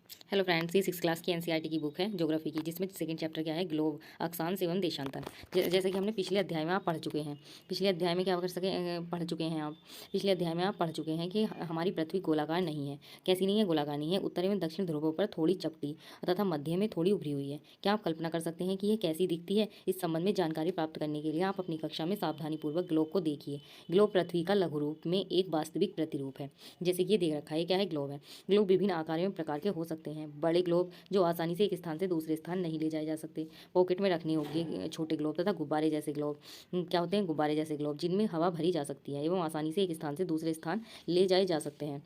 Hello friends, ये 6 class की NCERT की बुक है ज्योग्राफी की, जिसमें सेकंड चैप्टर क्या है, ग्लोब, अक्षांश एवं देशांतर। जैसे कि हमने पिछले अध्याय में आप पढ़ चुके हैं। पिछले अध्याय में क्या कर सके पढ़ चुके हैं आप। पिछले अध्याय में आप पढ़ चुके हैं कि हमारी पृथ्वी गोलाकार नहीं है। कैसी नहीं है? गोलाकार नहीं है। उत्तर एवं दक्षिण ध्रुवों पर थोड़ी चपटी तथा मध्य में थोड़ी उभरी हुई है। क्या आप कल्पना कर सकते हैं कि यह कैसी दिखती है? इस संबंध में जानकारी प्राप्त करने के लिए आप अपनी कक्षा में सावधानीपूर्वक ग्लोब को देखिए। ग्लोब पृथ्वी का लघु रूप में एक वास्तविक प्रतिरूप है। जैसे कि ये देख रखा है, क्या है? ग्लोब है। ग्लोब विभिन्न आकार एवं प्रकार के हो सकते हैं। बड़े ग्लोब जो आसानी से एक स्थान से दूसरे स्थान नहीं ले जाए जा सकते, पॉकेट में रखनी होगी। छोटे ग्लोब तथा गुब्बारे जैसे ग्लोब क्या होते हैं? गुब्बारे जैसे ग्लोब जिनमें हवा भरी जा सकती है एवं आसानी से एक स्थान से दूसरे स्थान ले जाए जा सकते हैं।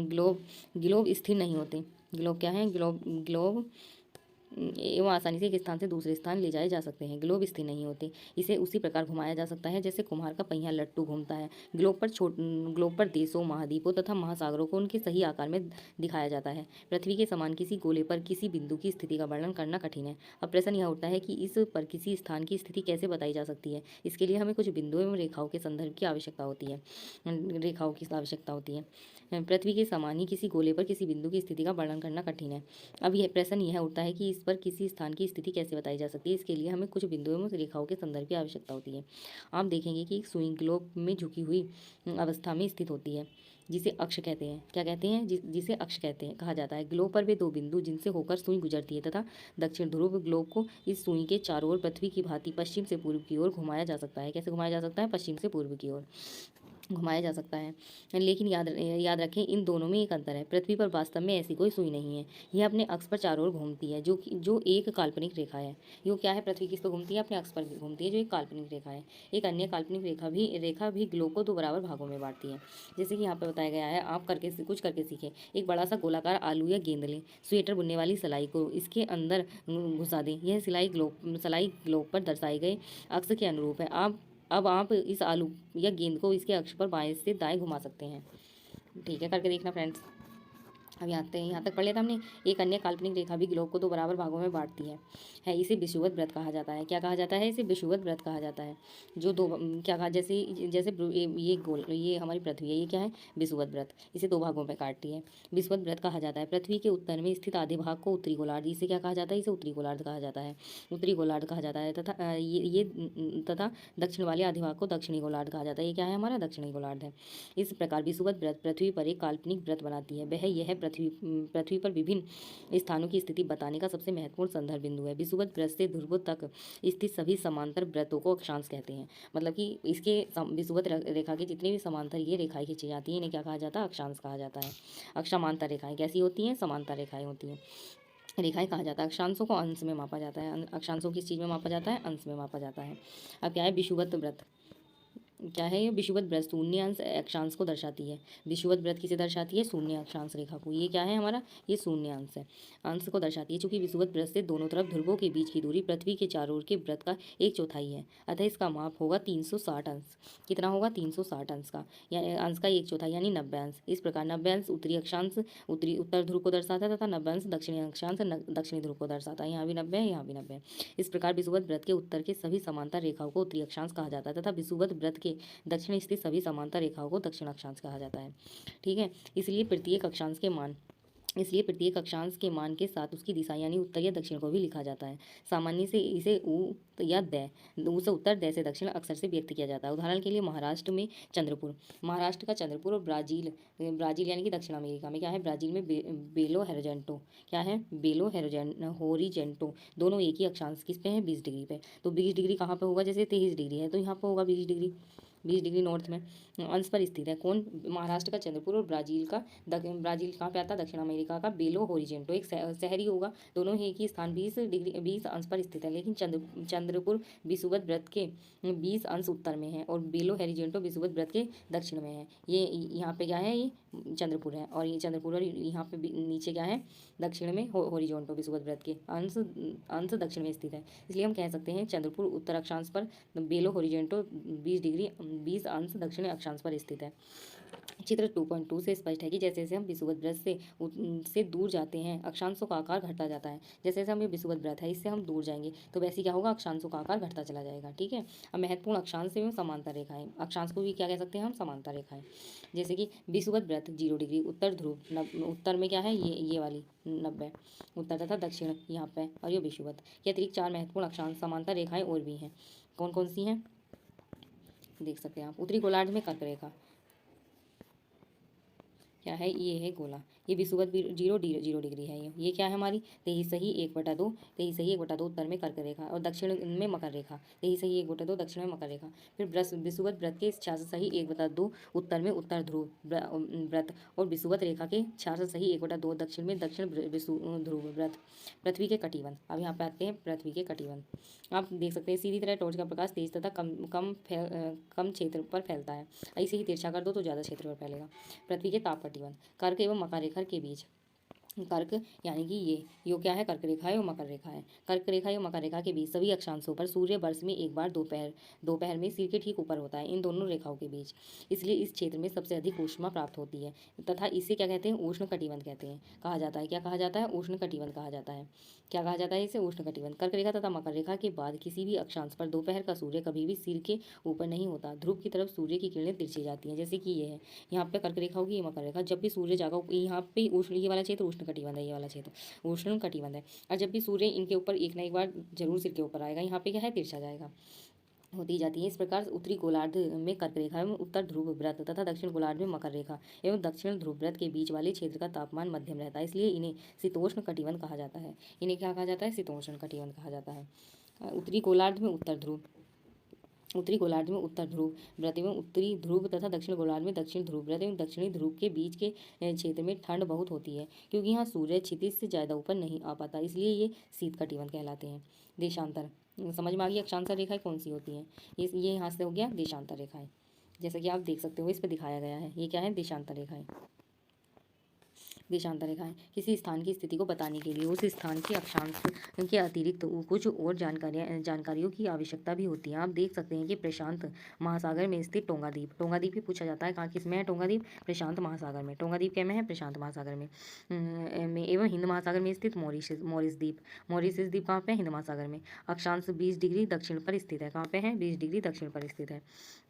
ग्लोब ग्लोब स्थिर नहीं होते। ग्लोब क्या है? ग्लोब एवं आसानी से एक स्थान से दूसरे स्थान ले जाए जा सकते हैं। ग्लोब स्थिर नहीं होते। इसे उसी प्रकार घुमाया जा सकता है जैसे कुम्हार का पहिया लट्टू घूमता है। ग्लोब पर देशों, महाद्वीपों तथा महासागरों को उनके सही आकार में दिखाया जाता है। पृथ्वी के समान किसी गोले पर किसी बिंदु की स्थिति का वर्णन करना कठिन है। अब प्रश्न यह उठता है कि इस पर किसी स्थान की स्थिति कैसे बताई जा सकती है। इसके लिए हमें कुछ बिंदुओं एवं रेखाओं के संदर्भ की आवश्यकता होती है। पृथ्वी के समान ही किसी गोले पर किसी बिंदु की स्थिति का वर्णन करना कठिन है। अब यह प्रश्न यह उठता है कि इस पर किसी स्थान की स्थिति कैसे बताई जा सकती है। इसके लिए हमें कुछ बिंदुओं एवं रेखाओं के संदर्भ की आवश्यकता होती है। आप देखेंगे कि एक सुई ग्लोब में झुकी हुई अवस्था में स्थित होती है, जिसे अक्ष कहते हैं। क्या कहते हैं? जिसे अक्ष कहते हैं कहा जाता है। ग्लोब पर वे दो बिंदु जिनसे होकर सुई गुजरती है तथा दक्षिण ध्रुव ग्लोब को इस सुई के चारों ओर पृथ्वी की भांति पश्चिम से पूर्व की ओर घुमाया जा सकता है। कैसे घुमाया जा सकता है? पश्चिम से पूर्व की ओर घुमाया जा सकता है। लेकिन याद रखें, इन दोनों में एक अंतर है। पृथ्वी पर वास्तव में ऐसी कोई सुई नहीं है। यह अपने अक्ष पर चारों ओर घूमती है, जो एक काल्पनिक रेखा है। यो क्या है? पृथ्वी किस पर घूमती है? अपने अक्ष पर घूमती है, जो एक काल्पनिक रेखा है। एक अन्य काल्पनिक रेखा भी ग्लोब को दो बराबर भागों में बांटती है। जैसे कि यहाँ पर बताया गया है, आप कुछ करके सीखें। एक बड़ा सा गोलाकार आलू या गेंद लें, स्वेटर बुनने वाली सिलाई को इसके अंदर घुसा दें। यह सिलाई ग्लोब पर दर्शाए गए अक्ष के अनुरूप है। अब आप इस आलू या गेंद को इसके अक्ष पर बाएं से दाएं घुमा सकते हैं। ठीक है, करके देखना फ्रेंड्स। अब यहाँ तक पढ़ लिया था हमने। एक अन्य काल्पनिक रेखा भी ग्लोब को दो बराबर भागों में बांटती है। इसे विषुवत व्रत कहा जाता है। क्या कहा जाता है? इसे विषुवत व्रत कहा जाता है। जो दो क्या कहा, जैसे जैसे ये हमारी पृथ्वी है, ये क्या है? विषुवत व्रत। इसे दो भागों में काटती है। विषुवत व्रत कहा जाता है पृथ्वी के उत्तर में स्थित आधे भाग को उत्तरी गोलार्ध, इसे क्या कहा जाता है? इसे उत्तरी गोलार्ध कहा जाता है। उत्तरी गोलार्ध कहा जाता है तथा दक्षिण वाले आधे भाग को दक्षिणी गोलार्ध कहा जाता है। ये क्या है? हमारा दक्षिणी गोलार्ध है। इस प्रकार विषुवत व्रत पृथ्वी पर एक काल्पनिक व्रत बनाती है। वह यह पृथ्वी पर विभिन्न स्थानों की स्थिति बताने का सबसे महत्वपूर्ण संदर्भ बिंदु है। विषुवत व्रत से ध्रुव तक स्थित सभी समांतर व्रतों को अक्षांश कहते हैं। मतलब कि इसके विषुवत रेखा के जितने भी समांतर ये रेखाएं खींची जाती हैं, इन्हें क्या कहा जाता है? अक्षांश कहा जाता है। अक्षामांतर रेखाएं कैसी होती हैं? समांतर रेखाएं होती हैं, रेखाएं कहा जाता है। अक्षांशों को अंश में मापा जाता है। अक्षांशों किस चीज़ में मापा जाता है? अंश में मापा जाता है। अब क्या है विषुवत व्रत? क्या है ये? विषुवत व्रत शून्य अंश अक्षांश को दर्शाती है। विषुवत व्रत किसे दर्शाती है? शून्य अक्षांश रेखा को। ये क्या है हमारा? ये शून्य अंश है, अंश को दर्शाती है। चूंकि विषुवत व्रत से दोनों तरफ ध्रुवों के बीच की दूरी पृथ्वी के चारों ओर के व्रत का 1/4 है, अतः इसका माप होगा 360 अंश। कितना होगा? 360 अंश का, या अंश का 1/4 यानी 90 अंश। इस प्रकार 90 अंश उत्तरी अक्षांश उत्तर ध्रुव को दर्शाता है तथा 90 अंश दक्षिणी अक्षांश दक्षिणी ध्रुव को दर्शाता है। यहाँ भी 90 है, यहाँ भी 90 है। इस प्रकार विषुवत व्रत के उत्तर के सभी समांतर रेखाओं को उत्तरी अक्षांश कहा जाता है तथा विषुवत व्रत के दक्षिण स्थित सभी समांतर रेखाओं को दक्षिण अक्षांश कहा जाता है। ठीक है, इसलिए प्रत्येक अक्षांश के मान के साथ उसकी दिशा यानी उत्तर या दक्षिण को भी लिखा जाता है। सामान्य से इसे उ या दै, उ से उत्तर, दै से दक्षिण अक्षर से व्यक्त किया जाता है। उदाहरण के लिए महाराष्ट्र का चंद्रपुर और ब्राजील यानी कि दक्षिण अमेरिका में क्या है? ब्राजील में बेलो हेरोजेंटो, क्या है? बेलो होरिजेंटो, दोनों एक ही अक्षांश किस पे है? 20 डिग्री पे। तो 20 डिग्री कहाँ पे होगा? जैसे 23 डिग्री है तो यहाँ पे होगा 20 डिग्री नॉर्थ में अंश पर स्थित है। कौन? महाराष्ट्र का चंद्रपुर और ब्राजील कहाँ पे आता है? दक्षिण अमेरिका का बेलो होरिजेंटो एक शहरी होगा। दोनों ही एक ही स्थान 20 अंश पर स्थित है, लेकिन चंद्रपुर विषुवत व्रत के 20 अंश उत्तर में है और बेलो होरिजेंटो विषुवत व्रत के दक्षिण में है। ये यहाँ पे क्या है? ये चंद्रपुर है और ये चंद्रपुर और यहाँ पे नीचे क्या है? दक्षिण में होरिजेंटो विषुवत व्रत के अंश दक्षिण में स्थित है। इसलिए हम कह सकते हैं चंद्रपुर उत्तर अक्षांश पर, बेलो होरिजेंटो 20 अंश दक्षिण अक्षांश पर स्थित है। चित्र 2.2 से स्पष्ट है कि जैसे जैसे हम विषुवत वृत्त से दूर जाते हैं अक्षांशों का आकार घटता जाता है। जैसे जैसे हम ये विषुवत वृत्त है इससे हम दूर जाएंगे तो वैसे क्या होगा, अक्षांशों का आकार घटता चला जाएगा। ठीक है। अब महत्वपूर्ण अक्षांश एवं समांतर रेखाएं, अक्षांश को भी क्या कह सकते हैं हम, समांतर रेखाएं। जैसे कि विषुवत वृत्त 0 डिग्री, उत्तर ध्रुव उत्तर में क्या है, ये वाली 90, उत्तर तथा दक्षिण यहाँ पे, और ये विषुवत के अतिरिक्त 4 महत्वपूर्ण अक्षांश समांतर रेखाएं और भी हैं। कौन कौन सी हैं देख सकते हैं आप। उत्तरी गोलार्ध में कर्क रेखा क्या है, ये है गोला, ये विषुवत 0 डिग्री है। ये क्या है हमारी, 23 1/2, 23 1/2 उत्तर में कर्क रेखा और दक्षिण में मकर रेखा, 23 1/2 दक्षिण में मकर रेखा। फिर विषुवत वृत्त के 66 1/2 उत्तर में उत्तर ध्रुव व्रत और विषुवत रेखा के 66 1/2 दक्षिण में दक्षिण ध्रुव व्रत। पृथ्वी के कटिबंध, अब यहाँ पे आते हैं पृथ्वी के कटिबंध। आप देख सकते हैं सीधी तरह टॉर्च का प्रकाश तेज तथा कम क्षेत्र पर फैलता है। ऐसे ही तिरछा कर दो तो ज़्यादा क्षेत्र पर फैलेगा। पृथ्वी के ताप कटिबंध, कर्क एवं मकर रेखा के बीच, कर्क यानी कि ये क्या है, कर्क रेखा है और मकर रेखा है। कर्क रेखा और मकर रेखा के बीच सभी अक्षांशों पर सूर्य वर्ष में एक बार दोपहर में सिर के ठीक ऊपर होता है, इन दोनों रेखाओं के बीच। इसलिए इस क्षेत्र में सबसे अधिक ऊष्मा प्राप्त होती है तथा इसे क्या कहते हैं, उष्ण कटिबंध कहते हैं, कहा जाता है। क्या कहा जाता है, उष्ण कटिबंध कहा जाता है। क्या कहा जाता है इसे, उष्ण कटिबंध। कर्क रेखा तथा मकर रेखा के बाद किसी भी अक्षांश पर दोपहर का सूर्य कभी भी सिर के ऊपर नहीं होता, ध्रुव की तरफ सूर्य की किरणें तिरछी जाती हैं, जैसे कि ये है। यहाँ पे कर्क रेखा होगी, ये मकर रेखा। जब भी सूर्य जागा, यहाँ पे उष्ण, ये वाला क्षेत्र उष्ण कटिबंध है, ये वाला क्षेत्र उष्ण कटिबंध है। और जब भी सूर्य इनके ऊपर एक ना एक बार जरूर सिर के ऊपर आएगा, यहाँ पे क्या है, तिरछा जाएगा, होती जाती है। इस प्रकार उत्तरी गोलार्ध में कर्क रेखा एवं उत्तर ध्रुव व्रत तथा दक्षिण गोलार्ध में मकर रेखा एवं दक्षिण ध्रुव व्रत के बीच वाले क्षेत्र का तापमान मध्यम रहता है, इसलिए इन्हें शीतोष्ण कटिबंध कहा जाता है। इन्हें क्या कहा जाता है, शीतोष्ण कटिबंध कहा जाता है। उत्तरी गोलार्ध में उत्तर ध्रुव, उत्तरी गोलार्ध में उत्तर ध्रुव व्रत एवं उत्तरी ध्रुव तथा दक्षिण गोलार्ध में दक्षिण ध्रुव व्रत एवं दक्षिणी ध्रुव के बीच के क्षेत्र में ठंड बहुत होती है, क्योंकि यहाँ सूर्य क्षितिज से ज़्यादा ऊपर नहीं आ पाता, इसलिए ये शीत कटिबंध कहलाते हैं। देशांतर, समझ में आ गई अक्षांतर रेखाएं कौन सी होती हैं। ये यहाँ से हो गया देशांतर रेखाएं, जैसा कि आप देख सकते हो इस पर दिखाया गया है। ये क्या है, देशांतर रेखाएं। देशांतर रेखाएं किसी स्थान की स्थिति को बताने के लिए उस स्थान के अक्षांश के अतिरिक्त कुछ और जानकारियों की आवश्यकता भी होती है। आप देख सकते हैं कि प्रशांत महासागर में स्थित टोंगा द्वीप, टोंगा द्वीप भी पूछा जाता है, कहाँ किस में है टोंगा द्वीप, प्रशांत महासागर में। टोंगा द्वीप क्या में है, प्रशांत महासागर में। एवं हिंद महासागर में स्थित मॉरिस द्वीप कहाँ पे, हिंद महासागर में। अक्षांश 20 डिग्री दक्षिण पर स्थित है, कहाँ पे है, 20 डिग्री दक्षिण पर स्थित है,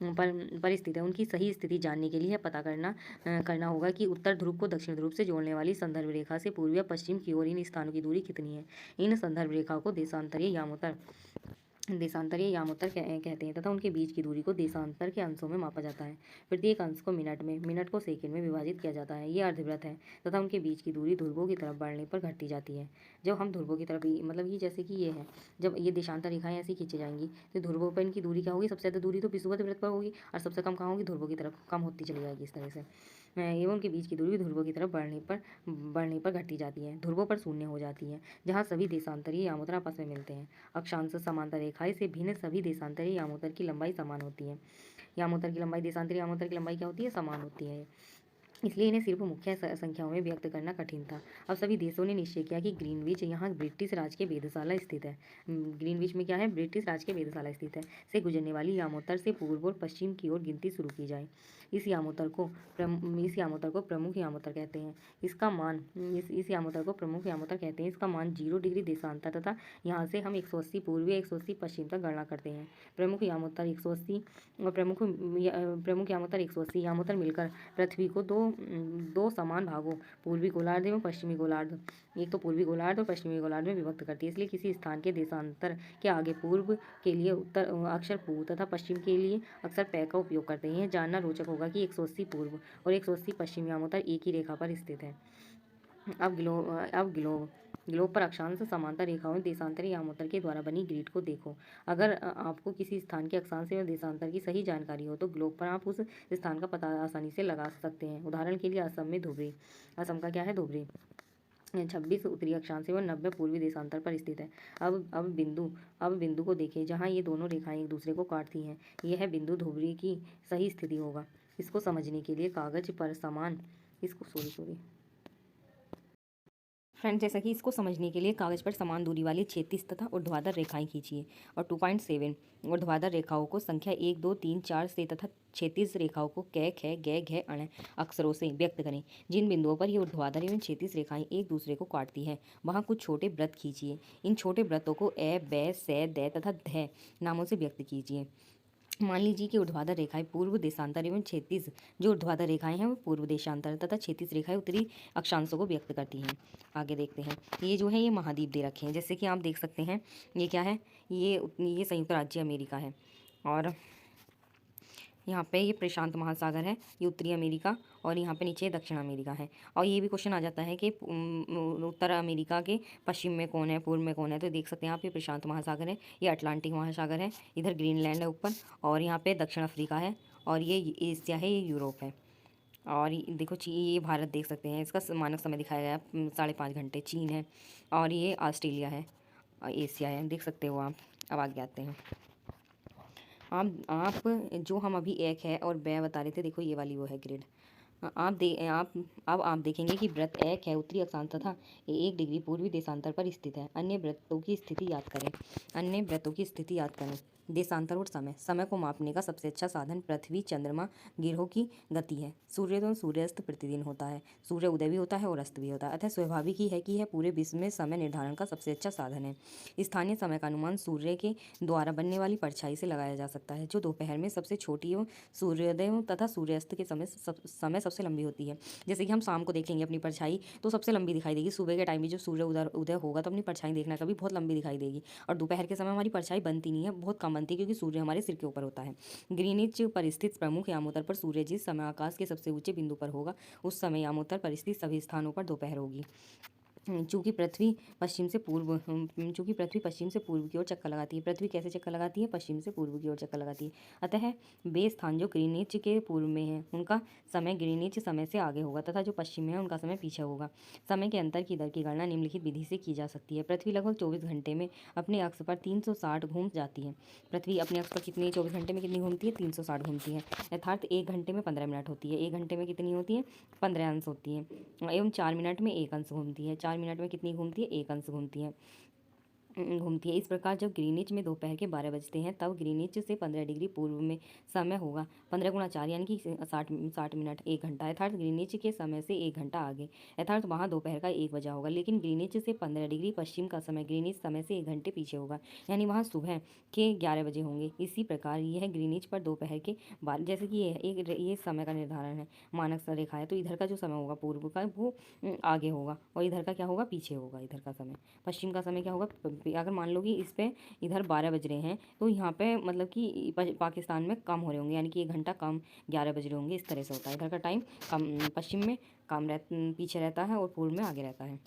पर स्थित है। उनकी सही स्थिति जानने के लिए पता करना होगा कि उत्तर ध्रुव को दक्षिण ध्रुव से जोड़ने वाली संदर्भ रेखा से पूर्व या पश्चिम की ओर इन स्थानों की दूरी कितनी है। इन संदर्भ रेखाओं को देशांतरीय यामोत्तर कहते हैं तथा उनके बीच की दूरी को देशांतर के अंशों में मापा जाता है। प्रत्येक अंश को मिनट को सेकंड में विभाजित किया जाता है। ये अर्धवृत्त है तथा उनके बीच की दूरी ध्रुवों की तरफ बढ़ने पर घटती जाती है। जब हम ध्रुवों की तरफ, मतलब ये जैसे कि ये है, जब ये देशांतर रेखाएं ऐसी खींची जाएंगी तो ध्रुवों पर इनकी दूरी क्या होगी, सबसे ज़्यादा दूरी तो विषुवत वृत्त पर होगी और सबसे कम कहाँ होगी, ध्रुवों की तरफ कम होती चली जाएगी इस तरह से। एवं उनके बीच की दूरी भी ध्रुवों की तरफ बढ़ने पर घटती जाती है, ध्रुवों पर शून्य हो जाती है, जहाँ सभी देशांतरीय यामोत्तर आपस में मिलते हैं। अक्षांश समांतर रेखाएं से भिन्न सभी देशांतरीय यामोत्तर की लंबाई समान होती है। यामोत्तर की लंबाई, देशांतरीय यामोत्तर की लंबाई क्या होती है, समान होती है, इसलिए इन्हें सिर्फ मुख्य संख्याओं में व्यक्त करना कठिन था। अब सभी देशों ने निश्चय किया कि ग्रीनविच, यहाँ ब्रिटिश राज के वेधशाला स्थित है, ग्रीनविच में क्या है, ब्रिटिश राज के वेधशाला स्थित है, से गुजरने वाली यामोत्तर से पूर्व और पश्चिम की ओर गिनती शुरू की जाए। इस यामोत्तर को प्रमुख यामोत्तर कहते हैं। इस यामोत्तर को प्रमुख यामोत्तर कहते हैं। इसका मान 0 डिग्री देशांतर तथा यहाँ से हम 180 पूर्व या 180 पश्चिम तक गणना करते हैं। प्रमुख यामोत्तर 180 और प्रमुख यामोत्तर 180 यामोत्तर मिलकर पृथ्वी को दो समान भागों, पूर्वी गोलार्ध एवं पश्चिमी गोलार्ध, एक तो पूर्वी गोलार्ध और पश्चिमी गोलार्ध में विभक्त करती है। इसलिए किसी स्थान के देशांतर के आगे पूर्व के लिए उत्तर अक्षर पू तथा पश्चिम के लिए अक्षर पै का उपयोग करते हैं। यह जानना रोचक होगा कि 180 पूर्व और 180 पश्चिम यामोत्तर एक ही रेखा पर स्थित है। अब ग्लोब पर अक्षांश समांतर रेखाओं देशांतरी यामोत्तर के द्वारा बनी ग्रिड को देखो। अगर आपको किसी स्थान के अक्षांश एवं देशांतर की सही जानकारी हो तो ग्लोब पर आप उस स्थान का पता आसानी से लगा सकते हैं। उदाहरण के लिए असम में धुबरी, असम का क्या है, धुबरी 26 उत्तरी अक्षांश एवं 90 पूर्वी देशांतर पर स्थित है। अब बिंदु को देखें जहाँ ये दोनों रेखाएं एक दूसरे को काटती हैं। यह है बिंदु धुबरी की सही स्थिति होगा। इसको समझने के लिए कागज पर समान, इसको सॉरी फ्रेंड्स, जैसा कि इसको समझने के लिए कागज पर समान दूरी वाली क्षैतिज तथा ऊर्ध्वाधर रेखाएं खींचिए और 2.7 ऊर्ध्वाधर रेखाओं को संख्या 1 2 3 4 से तथा क्षैतिज रेखाओं को कै ख गै घ अण अक्षरों से व्यक्त करें। जिन बिंदुओं पर ये ऊर्ध्वाधर एवं क्षैतिज रेखाएं एक दूसरे को काटती है वहां कुछ छोटे वृत्त खींचिए। इन छोटे वृत्तों को ए बै से दै तथा ध नामों से व्यक्त कीजिए। मान लीजिए कि ऊर्ध्वाधर रेखाएं पूर्व देशांतर एवं क्षैतिज जो ऊर्ध्वाधर रेखाएं हैं वो पूर्व देशांतर तथा क्षैतिज रेखाएं उत्तरी अक्षांशों को व्यक्त करती हैं। आगे देखते हैं, ये जो है ये महाद्वीप दे रखे हैं, जैसे कि आप देख सकते हैं ये क्या है, ये संयुक्त राज्य अमेरिका है और यहाँ पे ये प्रशांत महासागर है, ये उत्तरी अमेरिका और यहाँ पे नीचे दक्षिण अमेरिका है। और ये भी क्वेश्चन आ जाता है कि उत्तर अमेरिका के पश्चिम में कौन है, पूर्व में कौन है, तो देख सकते हैं आप ये प्रशांत महासागर है, ये अटलांटिक महासागर है, इधर ग्रीनलैंड है ऊपर और यहाँ पे दक्षिण अफ्रीका है और ये एशिया है, ये यूरोप है। और देखो ये भारत देख सकते हैं, इसका मानक समय दिखाया गया है 5.5 घंटे। चीन है और ये ऑस्ट्रेलिया है और एशिया है, देख सकते हो आप। अब आगे आते हैं, आप जो हम अभी एक है और बै बता रहे थे, देखो ये वाली वो है ग्रिड। अब आप देखेंगे कि वृत्त एक है उत्तरी अक्षांश तथा 1 डिग्री पूर्वी देशांतर पर स्थित है। अन्य वृत्तों की स्थिति याद करें। देशांतर और समय को मापने का सबसे अच्छा साधन पृथ्वी, चंद्रमा, गिरहों की गति है। सूर्य तो सूर्यास्त प्रतिदिन होता है, सूर्य उदय भी होता है और अस्त भी होता है, अतः स्वाभाविक ही है कि यह पूरे विश्व में समय निर्धारण का सबसे अच्छा साधन है। स्थानीय समय का अनुमान सूर्य के द्वारा बनने वाली परछाई से लगाया जा सकता है, जो दोपहर में सबसे छोटी एवं सूर्योदय तथा सूर्यास्त के समय सबसे लंबी होती है। जैसे कि हम शाम को देखेंगे अपनी परछाई तो सबसे लंबी दिखाई देगी, सुबह के टाइम में जब सूर्य उदय होगा तो अपनी परछाई देखना कभी बहुत लंबी दिखाई देगी, और दोपहर के समय हमारी परछाई बनती नहीं है, बहुत कम बनती है, क्योंकि सूर्य हमारे सिर के ऊपर होता है। ग्रीनिच पर स्थित प्रमुख यामोत्तर पर सूर्य जिस समय आकाश के सबसे ऊंचे बिंदु पर होगा उस समय यामोत्तर पर स्थित सभी स्थानों पर दोपहर होगी। चूँकि पृथ्वी पश्चिम से पूर्व की ओर चक्कर लगाती है। पृथ्वी कैसे चक्कर लगाती है? पश्चिम से पूर्व की ओर चक्कर लगाती है। अतः वे स्थान जो ग्रीनिच के पूर्व में हैं उनका समय ग्रीनिच समय से आगे होगा तथा जो पश्चिम में है उनका समय पीछे होगा। समय के अंतर की दर की गणना निम्नलिखित विधि से की जा सकती है। पृथ्वी लगभग 24 घंटे में अपने अक्ष पर 360 घूम जाती है। पृथ्वी अपने अक्ष पर कितनी 24 घंटे में कितनी घूमती है? 360 घूमती है। अर्थात 1 घंटे में 15 मिनट होती है। 1 घंटे में कितनी होती है? 15 अंश होती है। एवं 4 मिनट में 1 अंश घूमती है। 4 मिनट में कितनी घूमती है? 1 अंश घूमती है। इस प्रकार जब ग्रीनिच में दोपहर के 12 बजते हैं तब ग्रीनिच से 15 डिग्री पूर्व में समय होगा 15 गुणा 4 यानी कि 60 मिनट 1 घंटा, अर्थात ग्रीनिच के समय से 1 घंटा आगे, अर्थात वहाँ दोपहर का 1 बजा होगा। लेकिन ग्रीनिच से 15 डिग्री पश्चिम का समय ग्रीनिच समय से 1 घंटे पीछे होगा, यानी वहाँ सुबह के 11 बजे होंगे। इसी प्रकार यह ग्रीनिच पर दोपहर के 12, जैसे कि ये समय का निर्धारण है, मानक रेखा है, तो इधर का जो समय होगा पूर्व का वो आगे होगा और इधर का क्या होगा? पीछे होगा। इधर का समय पश्चिम का समय क्या होगा? अगर मान लो कि इस पे इधर 12 बज रहे हैं तो यहाँ पे मतलब कि पाकिस्तान में कम हो रहे होंगे, यानी कि 1 घंटा कम 11 बज रहे होंगे। इस तरह से होता है, इधर का टाइम कम पश्चिम में पीछे रहता है और पूर्व में आगे रहता है।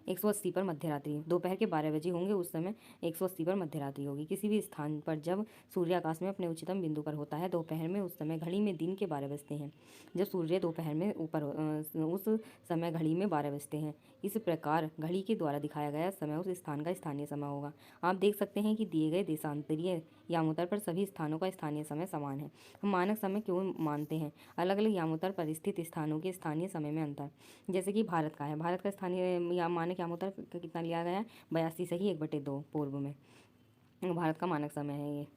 180 पर मध्यरात्रि, दोपहर के 12 बजे होंगे उस समय 180 पर मध्यरात्रि होगी। किसी भी स्थान पर जब सूर्य आकाश में अपने उच्चतम बिंदु पर होता है दोपहर में, उस समय घड़ी में दिन के 12 बजते हैं। जब सूर्य दोपहर में ऊपर उस समय घड़ी में 12 बजते हैं। इस प्रकार घड़ी के द्वारा दिखाया गया समय उस स्थान का स्थानीय समय होगा। आप देख सकते हैं कि दिए गए देशांतरीय यामोत्तर पर सभी स्थानों का स्थानीय समय समान है। हम मानक समय क्यों मानते हैं? अलग अलग यामोत्तर पर स्थित स्थानों के स्थानीय समय में अंतर, जैसे कि भारत का है, भारत का स्थानीय या मानक यामोत्तर कितना लिया गया है? 82 सही 1/2 पूर्व में भारत का मानक समय है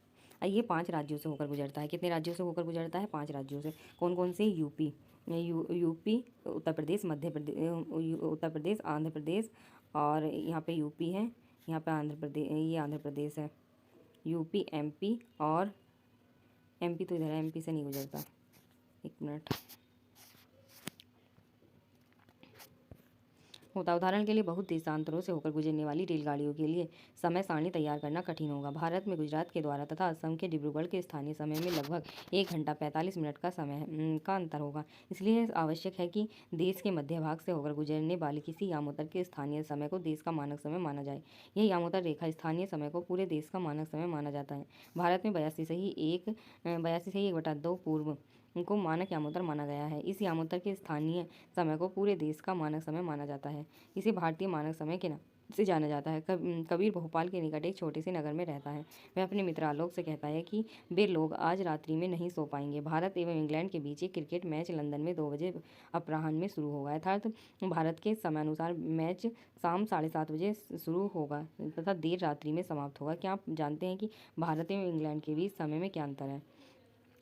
ये 5 राज्यों से होकर गुजरता है। कितने राज्यों से होकर गुजरता है? 5 राज्यों से। कौन कौन से? यूपी, उत्तर प्रदेश, मध्य प्रदेश, उत्तर प्रदेश, आंध्र प्रदेश, और यहाँ पे यूपी है, यहाँ पे आंध्र प्रदेश, ये आंध्र प्रदेश है, यूपी, एमपी, और एमपी तो इधर है, एमपी से नहीं गुजरता। 1 मिनट होता। उदाहरण के लिए बहुत देशांतरों से होकर गुजरने वाली रेलगाड़ियों के लिए समय सारणी तैयार करना कठिन होगा। भारत में गुजरात के द्वारा तथा असम के डिब्रूगढ़ के स्थानीय समय में लगभग 1 घंटा 45 मिनट का समय का अंतर होगा। इसलिए आवश्यक है कि देश के मध्य भाग से होकर गुजरने वाले किसी यामोत्तर के स्थानीय समय को देश का मानक समय माना जाए। यह यामोत्तर रेखा स्थानीय समय को पूरे देश का मानक समय माना जाता है। भारत में 82 सही 1/2 पूर्व को मानक यामोत्तर माना गया है। इस यामोत्तर के स्थानीय समय को पूरे देश का मानक समय माना जाता है। इसे भारतीय मानक समय के से जाना जाता है। कबीर भोपाल के निकट एक छोटे से नगर में रहता है। वह अपने मित्र आलोक से कहता है कि वे लोग आज रात्रि में नहीं सो पाएंगे। भारत एवं इंग्लैंड के बीच एक क्रिकेट मैच लंदन में 2 बजे अपराह्न में शुरू होगा। अर्थात भारत के समयानुसार मैच शाम 7:30 बजे शुरू होगा तथा देर रात्रि में समाप्त होगा। क्या आप जानते हैं कि भारत एवं इंग्लैंड के बीच समय में क्या अंतर है?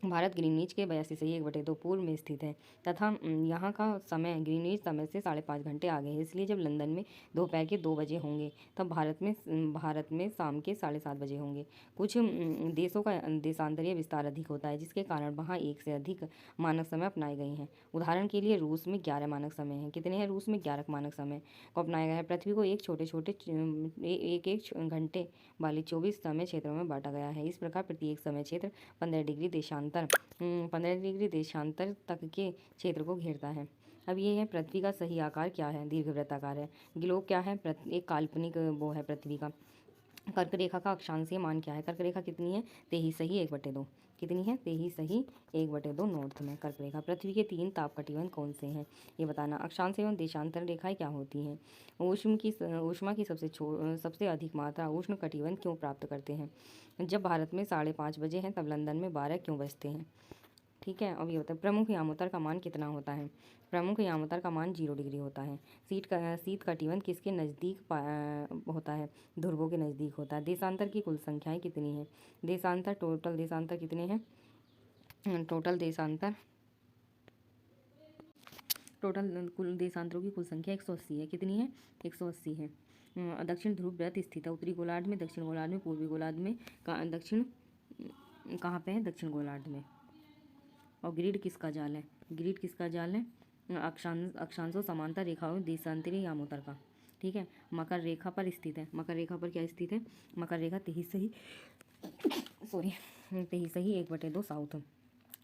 भारत ग्रीनविच के 82 सही 1/2 पूर्व में स्थित है तथा यहाँ का समय ग्रीनविच समय से 5.5 घंटे आगे है। इसलिए जब लंदन में दोपहर के 2 बजे होंगे तब भारत में शाम के 7:30 बजे होंगे। कुछ देशों का देशांतरीय विस्तार अधिक होता है जिसके कारण वहाँ एक से अधिक मानक समय अपनाए गए हैं। उदाहरण के लिए रूस में 11 मानक समय हैं। कितने हैं? रूस में 11 मानक समय को अपनाया गया है। पृथ्वी को एक छोटे छोटे एक घंटे वाले 24 समय क्षेत्रों में बांटा गया है। इस प्रकार प्रत्येक समय क्षेत्र 15 डिग्री देशांतर तक के क्षेत्र को घेरता है। अब ये है पृथ्वी का सही आकार क्या है? दीर्घवृत्ताकार है। ग्लोब क्या है? एक काल्पनिक वो है पृथ्वी का। कर्क रेखा का अक्षांशीय मान क्या है? कर्क रेखा कितनी है? 23 सही 1/2। कितनी है? 23 सही 1/2 नॉर्थ में कर्क रेखा। पृथ्वी के 3 ताप कटिबंध कौन से हैं? ये बताना। अक्षांश एवं देशांतर रेखाएं क्या होती हैं? ऊष्मा की सबसे अधिक मात्रा उष्ण कटिबंध क्यों प्राप्त करते हैं? जब भारत में 5:30 बजे हैं तब लंदन में 12 क्यों बजते हैं? ठीक है। अब ये होता है प्रमुख यामोत्तर का मान कितना होता है? प्रमुख यामोत्तर का मान 0 डिग्री होता है। शीत कटिबंध किसके नज़दीक होता है? ध्रुवों के नज़दीक होता है। देशांतर की कुल संख्याएं कितनी हैं? टोटल देशांतर कितने हैं? टोटल कुल देशांतरों की कुल संख्या 180 है। कितनी है? 180 है। दक्षिण ध्रुव व्रत स्थित है उत्तरी गोलार्ध में, दक्षिण गोलार्ध में, पूर्वी गोलार्ध में। दक्षिण कहाँ पे है? दक्षिण गोलार्ध में। और ग्रिड किसका जाल है? ग्रिड किसका जाल है? अक्षांशों समांतर रेखाओं देशांतरी यामोत्तर का। ठीक है। मकर रेखा पर स्थित है। मकर रेखा पर क्या स्थित है? मकर रेखा 23 सही 1/2 साउथ।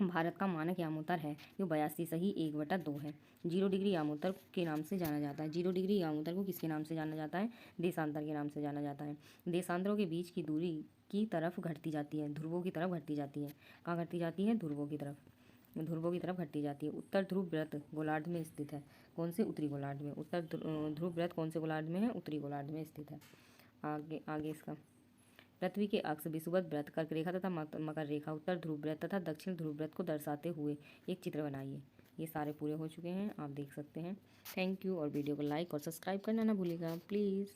भारत का मानक यामोत्तर है जो 82 सही 1/2 है। 0 डिग्री यामोत्तर के नाम से जाना जाता है। 0 डिग्री यामोत्तर को किसके नाम से जाना जाता है? देशांतर के नाम से जाना जाता है। देशांतरों के बीच की दूरी की तरफ घटती जाती है, ध्रुवों की तरफ घटती जाती है। कहाँ घटती जाती है? ध्रुवों की तरफ घटती जाती है। उत्तर ध्रुव व्रत गोलार्ध में स्थित है। कौन से? उत्तरी गोलार्ध में। उत्तर ध्रुव व्रत कौन से गोलार्ध में है? उत्तरी गोलार्ध में स्थित है। आगे इसका पृथ्वी के अक्ष विषुवत व्रत, कर्क रेखा तथा मकर रेखा, उत्तर ध्रुव व्रत तथा दक्षिण ध्रुव व्रत को दर्शाते हुए एक चित्र बनाइए। ये सारे पूरे हो चुके हैं, आप देख सकते हैं। Thank you. और वीडियो को लाइक और सब्सक्राइब करना ना भूलिएगा प्लीज़।